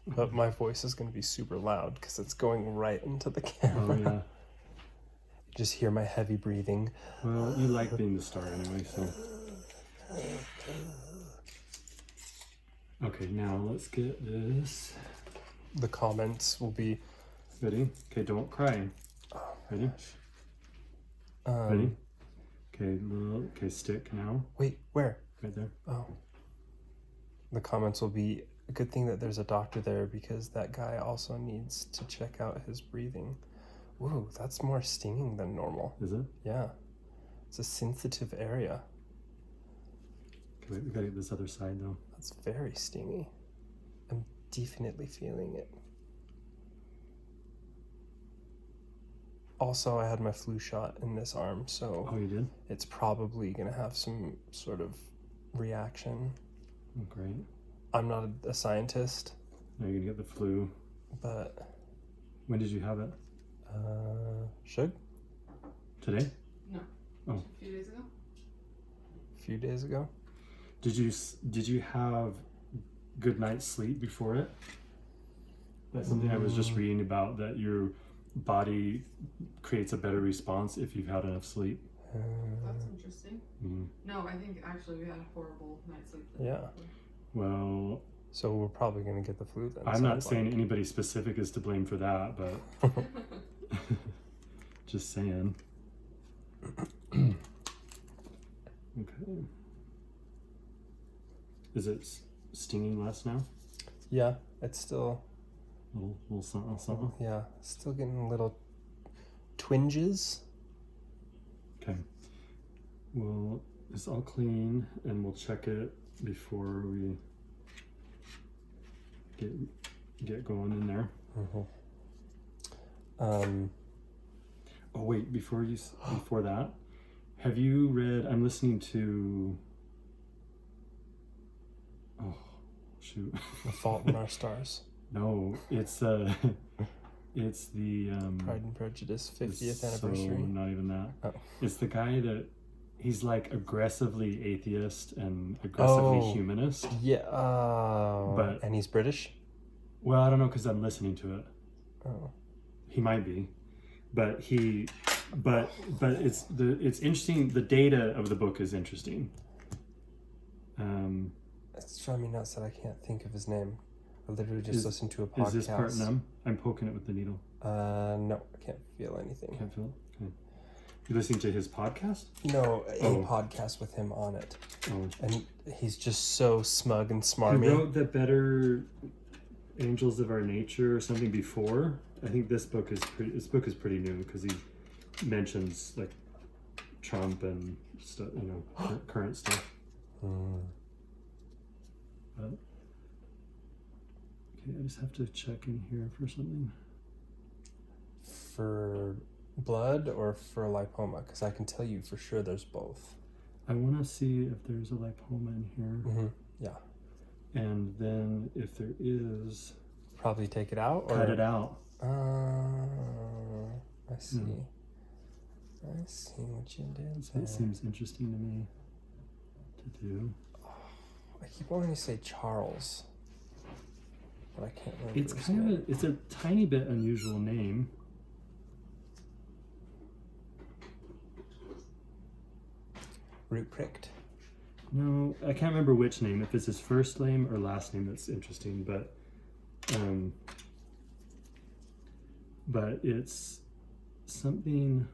But my voice is going to be super loud because it's going right into the camera. Oh, yeah. Just hear my heavy breathing. Well, you like being the star anyway, so. Okay, now let's get this. The comments will be... Ready? Okay, don't cry. Ready? Ready? Okay, stick now. Wait, where? Right there. Oh. The comments will be, a good thing that there's a doctor there because that guy also needs to check out his breathing. Ooh, that's more stinging than normal. Is it? Yeah. It's a sensitive area. Okay, wait, we gotta get this other side though. That's very stingy. I'm definitely feeling it. Also, I had my flu shot in this arm, so Oh, you did? it's probably going to have some sort of reaction. Oh, great. I'm not a scientist, Now you're gonna get the flu. but When did you have it? should? Today? No. Oh. A few days ago. A few days ago. Did you have good night's sleep before it? That's something I was just reading about, that your body creates a better response if you've had enough sleep. That's interesting. Mm. No, I think actually we had a horrible night's sleep. Yeah. Well, So we're probably going to get the flu then. I'm not saying anybody specific is to blame for that, but just saying. Okay. Is it stinging less now? Yeah, it's still... Little something, something? Yeah, still getting little twinges. Okay. Well, it's all clean, and we'll check it before we get going in there. Oh wait, before that, have you read? I'm listening to. Oh, shoot. The Fault in Our Stars. No, it's the Pride and Prejudice 50th anniversary. So not even that. Oh. It's the guy that he's like aggressively atheist and aggressively humanist. Yeah. But and he's British? Well, I don't know because I'm listening to it. Oh. He might be, but it's interesting. The data of the book is interesting. It's driving me nuts that I can't think of his name. I literally just listened to a podcast. Is this part numb? I'm poking it with the needle. No, I can't feel anything. Can't feel it? Okay. You listening to his podcast? No, a podcast with him on it. Oh. And he's just so smug and He smarmy. wrote the Better Angels of Our Nature or something before. I think this book is pretty new because he mentions like Trump and stuff, current stuff. But, okay, I just have to check in here for something. For blood or for lipoma? Because I can tell you for sure there's both. I want to see if there's a lipoma in here. Yeah. And then if there is... Probably take it out? Or... Cut it out. I see. I see what you did there. That seems interesting to me to do. I keep wanting to say Charles, but I can't remember. It's kind of it's a tiny bit unusual name. Root pricked. No, I can't remember which name. If it's his first name or last name, that's interesting. But it's something.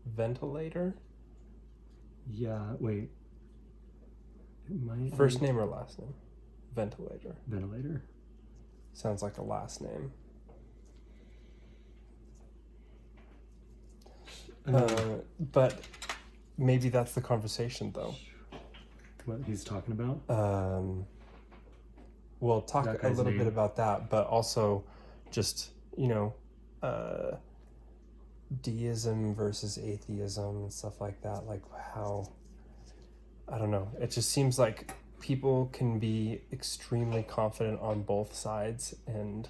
Ventilator. Yeah. Wait. It might. First name or last name? Ventilator. Ventilator. Sounds like a last name. But maybe that's the conversation, though. What he's talking about? We'll talk a little bit about that, but also just, deism versus atheism and stuff like that. Like how, I don't know. It just seems like people can be extremely confident on both sides, and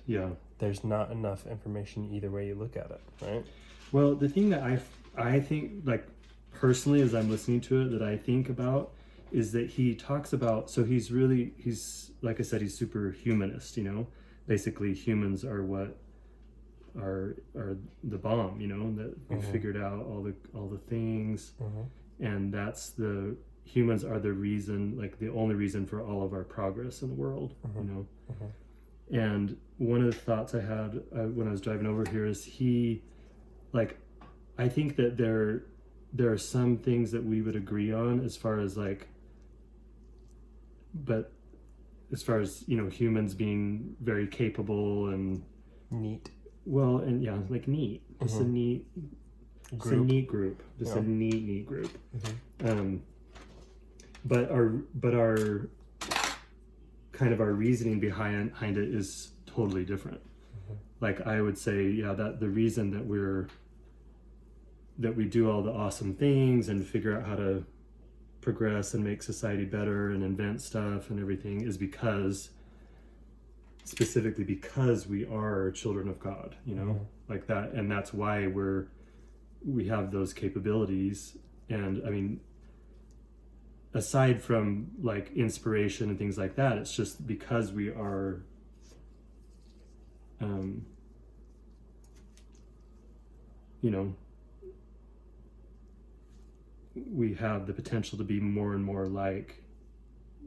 there's not enough information either way you look at it, right? Well, the thing that I think, like, personally, as I'm listening to it, that I think about is that he talks about, so he's like I said, he's super humanist, basically humans are what are the bomb, that we figured out all the things, and that's the humans are the reason, like the only reason for all of our progress in the world, And one of the thoughts I had when I was driving over here is I think that there are some things that we would agree on as far as but as far as humans being very capable and neat. Well, and yeah, neat. Just a neat group. Just a neat group. Just a neat group. But our kind of our reasoning behind it is totally different. Like I would say, that the reason that we do all the awesome things and figure out how to progress and make society better and invent stuff and everything is specifically because we are children of God, like that, and that's why we have those capabilities. And I mean, aside from inspiration and things like that, it's just because we are we have the potential to be more and more like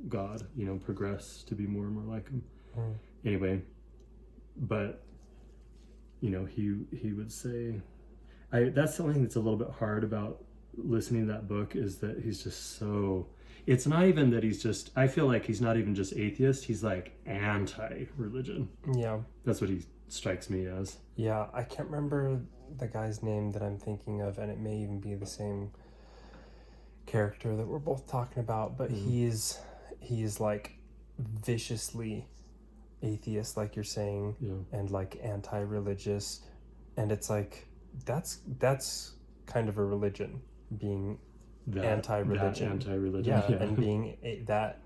God, progress to be more and more like him. Anyway, but he would say, that's the only thing that's a little bit hard about listening to that book, is that he's just so, it's not even that I feel like he's not even just atheist, he's anti-religion. Yeah. That's what he strikes me as. Yeah, I can't remember the guy's name that I'm thinking of, and it may even be the same character that we're both talking about, but he's viciously atheist, like you're saying, and anti-religious, and it's that's kind of a religion, being anti-religion. And being that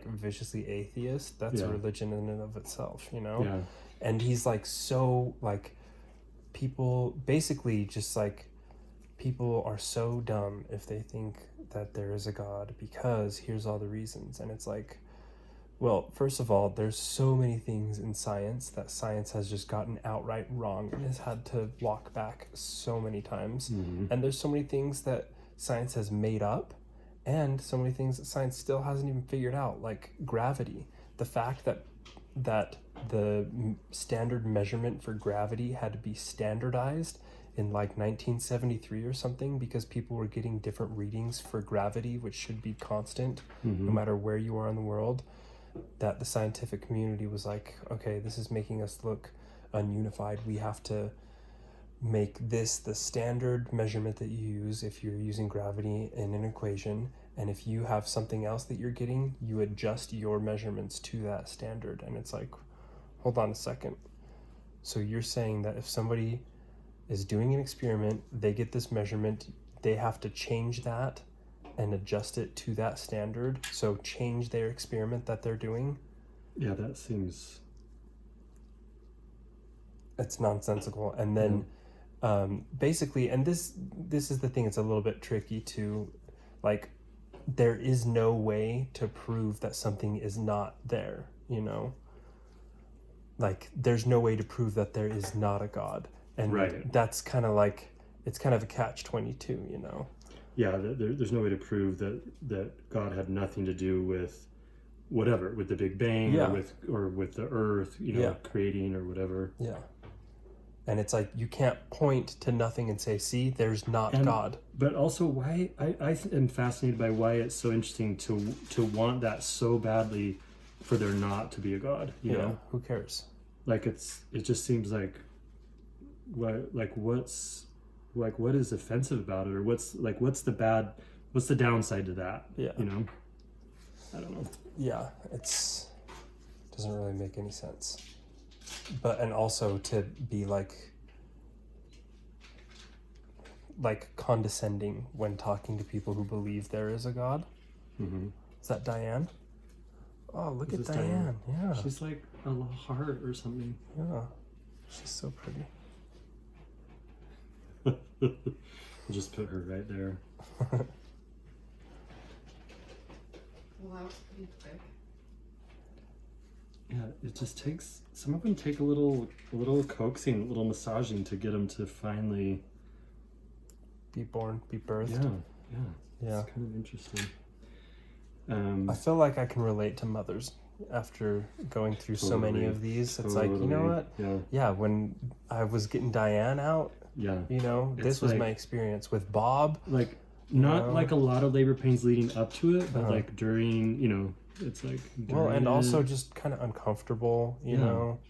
viciously atheist, that's a religion in and of itself, and he's so people basically just people are so dumb if they think that there is a God, because here's all the reasons. And it's well, first of all, there's so many things in science that science has just gotten outright wrong and has had to walk back so many times. And there's so many things that science has made up, and so many things that science still hasn't even figured out, like gravity. The fact that the standard measurement for gravity had to be standardized in 1973 or something, because people were getting different readings for gravity, which should be constant no matter where you are in the world, that the scientific community was okay, this is making us look ununified. We have to make this the standard measurement that you use if you're using gravity in an equation, and if you have something else that you're getting, you adjust your measurements to that standard. And it's hold on a second. So you're saying that if somebody is doing an experiment, they get this measurement, they have to change that and adjust it to that standard, so change their experiment that they're doing? Yeah, that seems... It's nonsensical. And then basically, and this is the thing, it's a little bit tricky too, there is no way to prove that something is not there, there's no way to prove that there is not a God. And that's kind of it's kind of a catch-22, Yeah, there's no way to prove that God had nothing to do with whatever, with the Big Bang, or with the Earth, creating or whatever. Yeah. And it's you can't point to nothing and say, see, there's not God. But also, why I am fascinated by why it's so interesting to want that so badly, for there not to be a God. You know? Who cares? It just seems what is offensive about it, or what's the downside to that? I don't know. Yeah, doesn't really make any sense. But, and also to be condescending when talking to people who believe there is a God. Is that Diane? Oh, look at Diane. Yeah, she's like a little heart or something. Yeah, she's so pretty. We'll just put her right there. Well, that was pretty quick. Yeah, it just takes, some of them take a little coaxing, a little massaging to get them to finally Be born, be birthed. yeah. It's kind of interesting. I feel like I can relate to mothers after going through so many of these. It's like, you know what? Yeah, when I was getting Diane out, you know, this was my experience with Bob. Like, not like a lot of labor pains leading up to it, but like during, you know, it's like well, and also just kind of uncomfortable, you know.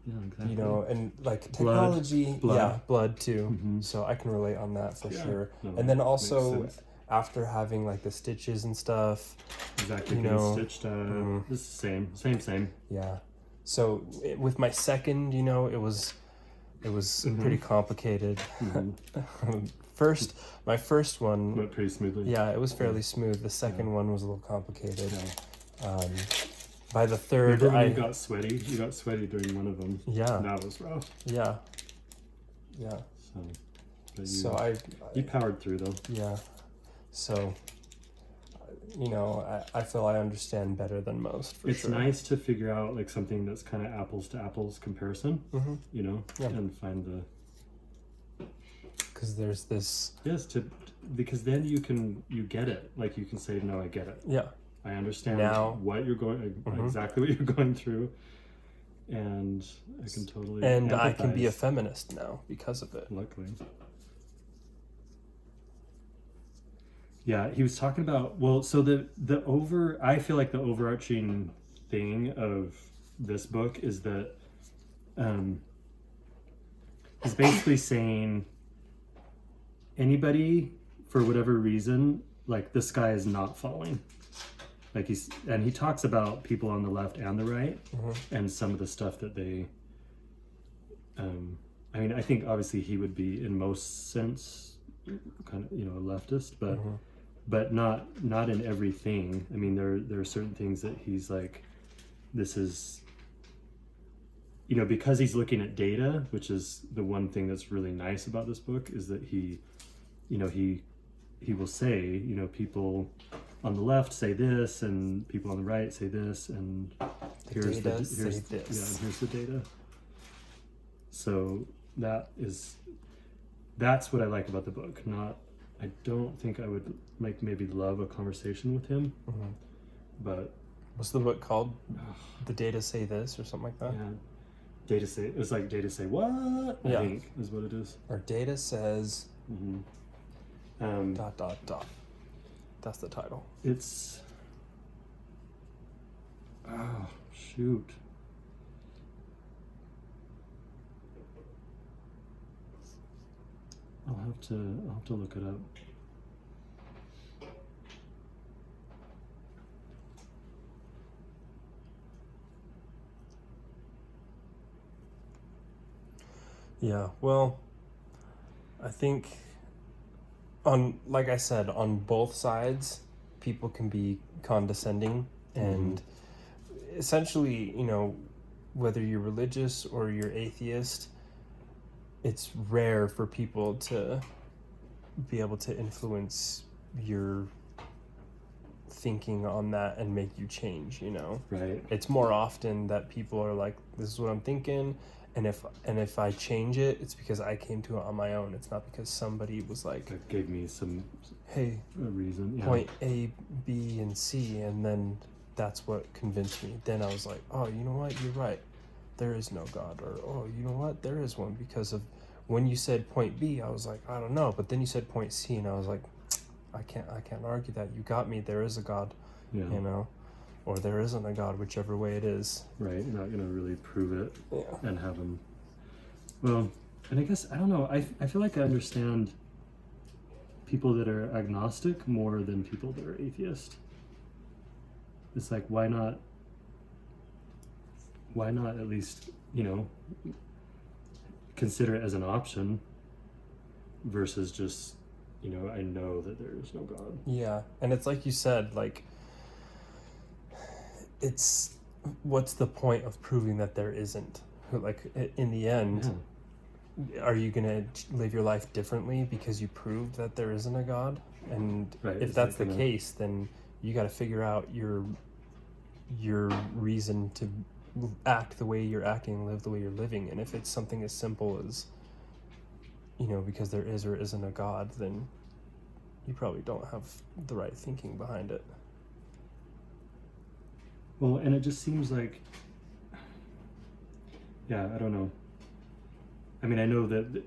Yeah, exactly. You know, and like technology, blood too. Mm-hmm. So I can relate on that for sure. No, and then also after having like the stitches and stuff, exactly, you getting know, stitched up. It's the same. Yeah. So with my second, you know, it was pretty complicated. My first one went pretty smoothly. Yeah, it was fairly smooth. The second one was a little complicated. By the third, you got sweaty. You got sweaty during one of them. Yeah. That was rough. Yeah. So you powered through though. Yeah. So, you know, I feel I understand better than most. It's nice to figure out like something that's kind of apples to apples comparison. You know, and find the. Because there's this. Yes, because then you get it. Like you can say, no, I get it. Yeah. I understand what you're going, exactly what you're going through, and I can totally. And empathize. I can be a feminist now because of it. Luckily. Yeah, he was talking about, well, so I feel like the overarching thing of this book is that he's basically saying anybody, for whatever reason, like the sky is not falling. Like he talks about people on the left and the right and some of the stuff that they, I mean, I think obviously he would be in most sense kind of, you know, a leftist, but not in everything. I mean, there are certain things that he's like, this is, you know, because he's looking at data, which is the one thing that's really nice about this book, is that he, you know, he will say, you know, people on the left say this and people on the right say this, and here's the data. So that's what I like about the book. I don't think I would like maybe love a conversation with him, but what's the book called? The Data Say This or something like that? Yeah, it's like data say what? I think is what it is. Or data says dot. That's the title. It's shoot. I'll have to look it up. Yeah, well, I think like I said, on both sides, people can be condescending and essentially, you know, whether you're religious or you're atheist, it's rare for people to be able to influence your thinking on that and make you change, you know? Right. It's more often that people are like, this is what I'm thinking, and if I change it, it's because I came to it on my own. It's not because somebody was like, that gave me some a reason. Point A, B, and C, and then that's what convinced me. Then I was like, oh, you know what? You're right. There is no God. Or, oh, you know what? There is one, because of when you said point B, I was like, I don't know. But then you said point C, and I was like, I can't argue that. You got me. There is a God, you know, or there isn't a God, whichever way it is. Right. You're not going to really prove it and have him. Well, and I guess, I don't know. I feel like I understand people that are agnostic more than people that are atheist. It's like, why not at least, you know, consider it as an option versus just, you know, I know that there is no God. Yeah. And it's like you said, like, it's, what's the point of proving that there isn't? Like, in the end, are you going to live your life differently because you proved that there isn't a God? And if that's the case, then you got to figure out your reason to act the way you're acting, live the way you're living. And if it's something as simple as, because there is or isn't a God, then you probably don't have the right thinking behind it. Well, and it just seems like, I don't know. I mean, I know that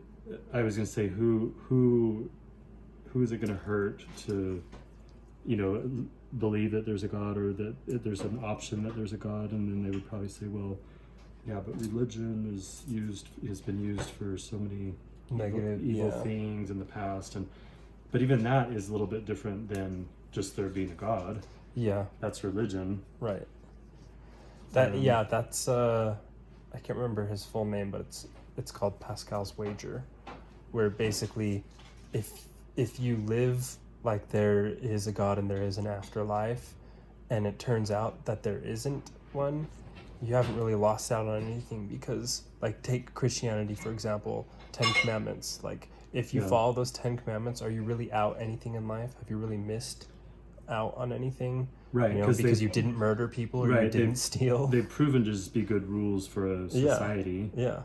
I was going to say who is it going to hurt to, believe that there's a God, or that there's an option that there's a God, and then they would probably say, well, yeah, but religion has been used for so many Negative, evil things in the past, but even that is a little bit different than just there being a God. Yeah. That's religion. Right. That's I can't remember his full name, but it's called Pascal's wager, where basically if you live like there is a God and there is an afterlife, and it turns out that there isn't one, you haven't really lost out on anything, because, like, take Christianity for example, 10 commandments. Like, if you follow those 10 commandments, are you really out anything in life? Have you really missed out on anything? Right, because you didn't murder people, or you didn't steal. They've proven to just be good rules for a society. Yeah.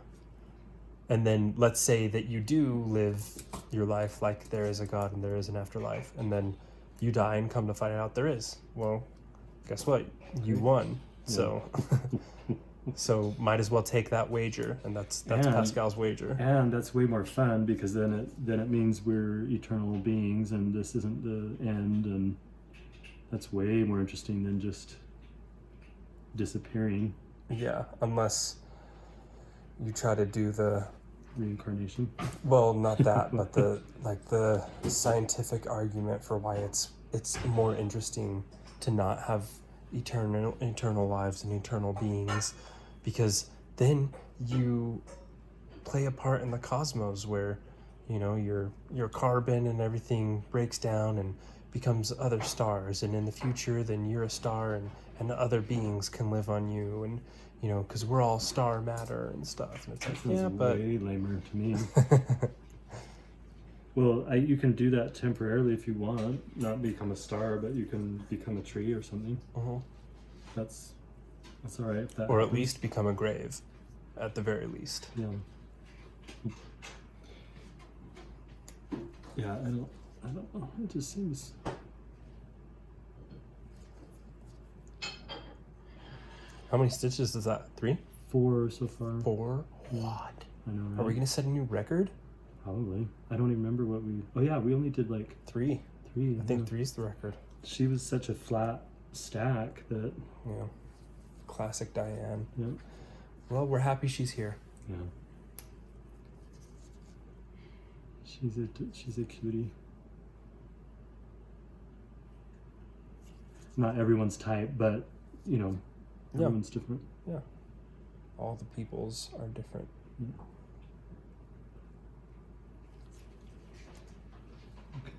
And then let's say that you do live your life like there is a God and there is an afterlife, and then you die and come to find out there is. Well, guess what? You won. So so might as well take that wager, and that's Pascal's wager. And that's way more fun, because then it means we're eternal beings and this isn't the end, and that's way more interesting than just disappearing. Yeah, unless you try to do the reincarnation. Well, not that, but the scientific argument for why it's more interesting to not have eternal lives and eternal beings, because then you play a part in the cosmos where your carbon and everything breaks down and becomes other stars, and in the future then you're a star, and other beings can live on you, and because we're all star matter and stuff. And it's like, but way lamer to me. Well, you can do that temporarily if you want, not become a star, but you can become a tree or something. That's all right. Or at least become a grave, at the very least. Yeah. Yeah, I don't know. It just seems. How many stitches is that? 3? 4 so far. 4? Yeah. What? I know, right? Are we gonna set a new record? Probably. I don't even remember what we. Oh yeah, we only did like 3. 3. I think 3 is the record. She was such a flat stack that. Yeah. Classic Diane. Yeah. Well, we're happy she's here. Yeah. She's a cutie. Not everyone's type, but everyone's different. Yeah. All the peoples are different. Yeah. Okay.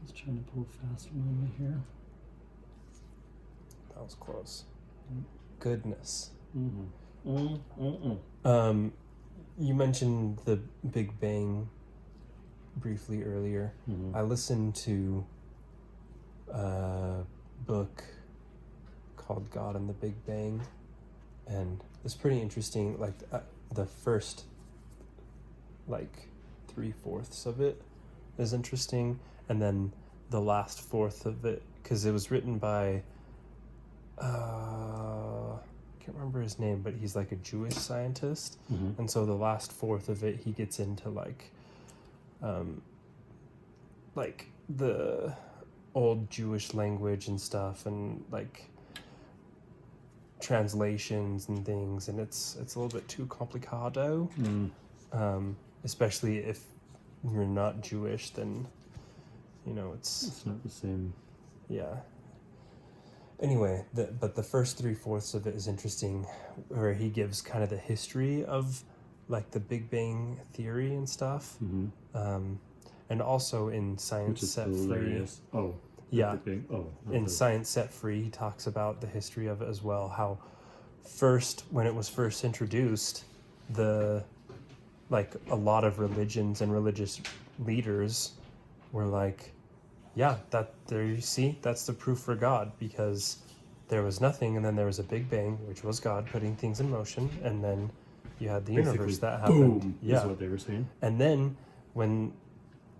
Just trying to pull fast on me here. That was close. Goodness. You mentioned the Big Bang briefly earlier. I listened to a book called God and the Big Bang, and it's pretty interesting. Like the first 3/4 of it is interesting, and then the last fourth of it, because it was written by I can't remember his name, but he's like a Jewish scientist, and so the last fourth of it he gets into like the old Jewish language and stuff, and like translations and things, and it's a little bit too complicado. Especially if you're not Jewish, then it's not the same. Yeah. Anyway, but the first 3/4 of it is interesting, where he gives kind of the history of like the Big Bang theory and stuff, and also in Science Set Free. Oh, yeah. In Science Set Free, he talks about the history of it as well. How when it was first introduced, a lot of religions and religious leaders were like, Yeah, that there you see, that's the proof for God, because there was nothing and then there was a big bang, which was God putting things in motion, and then you had the universe that happened. Boom, Yeah. is what they were saying. And then when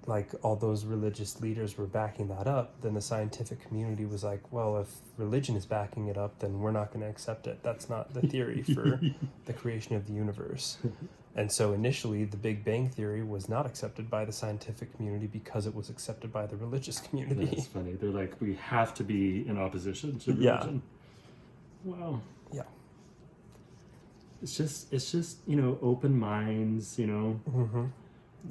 like all those religious leaders were backing that up, then the scientific community was like, well, if religion is backing it up, then we're not going to accept it. That's not the theory for the creation of the universe. And so initially the Big Bang theory was not accepted by the scientific community because it was accepted by the religious community. That's funny. They're like, we have to be in opposition to Yeah. religion. Wow. Yeah. It's just, you know, open minds, you know. Mm-hmm.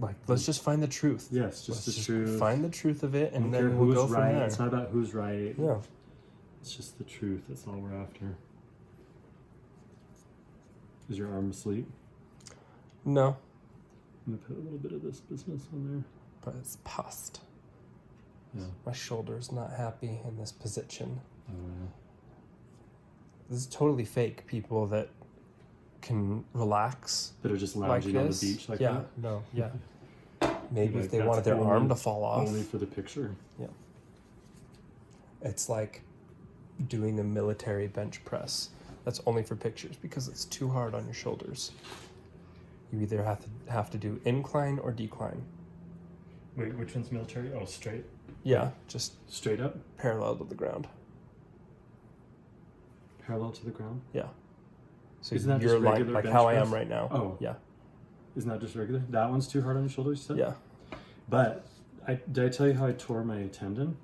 Like, let's just find the truth. Yes, just the truth. Find the truth of it, and Don't then care we'll who's go from right. there. It's not about who's right. Yeah. It's just the truth. That's all we're after. Is your arm asleep? No, I'm gonna put a little bit of this business on there. but it's past. Yeah. My shoulder's not happy in this position. Oh, yeah. This is totally fake. People that can relax That are just like lounging on the this. beach like yeah, that. no, yeah. Maybe Like, if they that's wanted their only- arm to fall off. Only for the picture. It's like doing a military bench press. That's only for pictures because it's too hard on your shoulders. You either have to do incline or decline. Wait, which one's military? Oh, straight. Yeah, just Straight up, parallel to the ground. parallel to the ground. Yeah. So Isn't that you're just like regular bench how I press? am right now. Oh. Yeah. Isn't that just regular? That one's too hard on your shoulders, you said? Yeah. But did I tell you how I tore my tendon?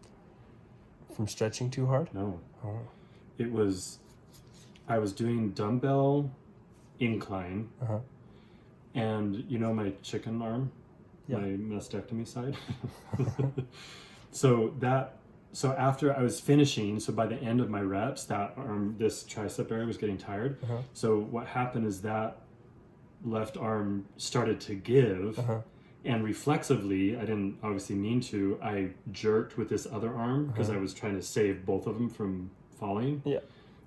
From stretching too hard? No. Oh. It was, I was doing dumbbell incline, Uh-huh. and you know my chicken arm, Yeah. my mastectomy side. So after I was finishing, so by the end of my reps, that arm, this tricep area was getting tired. Uh-huh. So what happened is that left arm started to give, Uh-huh. and reflexively, I didn't obviously mean to, I jerked with this other arm because Uh-huh. I was trying to save both of them from falling. Yeah.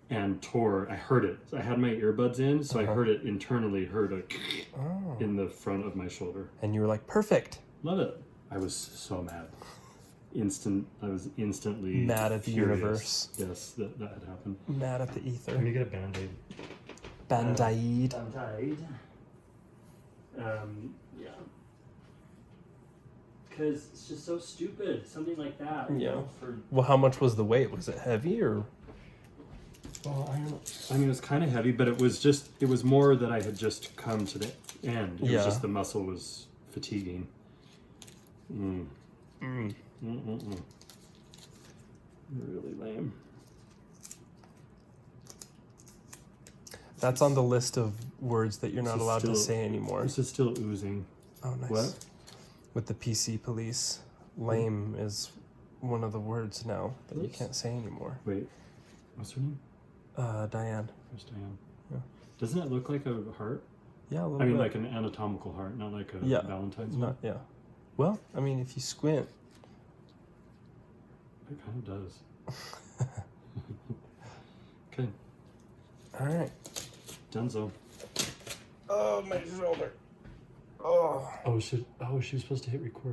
And tore, I heard it. So I had my earbuds in, so I Uh-huh. heard it internally, heard a Oh. in the front of my shoulder. And you were like, perfect. Love it. I was so mad. I was instantly Mad at the furious. universe. Yes, that had happened. Mad at the Let me ether. get a band-aid. Band-aid. Band-aid. Yeah. Because it's just so stupid. Something like that. You Yeah. know, for Well, how much was the weight? Was it heavy or? well, I mean, it was kind of heavy, but it was more that I had just come to the end. It Yeah. was just the muscle was fatiguing. Mm. Mm. Mm-mm-mm. Really lame. That's on the list of words that you're not This is allowed to still- say anymore. This is still oozing. Oh, nice. What? With the PC police, lame is one of the words now that you Oops. can't say anymore. Wait, what's her name? Diane. Where's Diane? Yeah. Doesn't it look like a heart? Yeah, a little I mean, bit. like an anatomical heart, not like a Yeah. Valentine's Not, one. yeah. Well, I mean, if you squint. It kind of does. Okay, All right. Dunzo. Oh, my shoulder. Oh. Oh, she was supposed to hit record.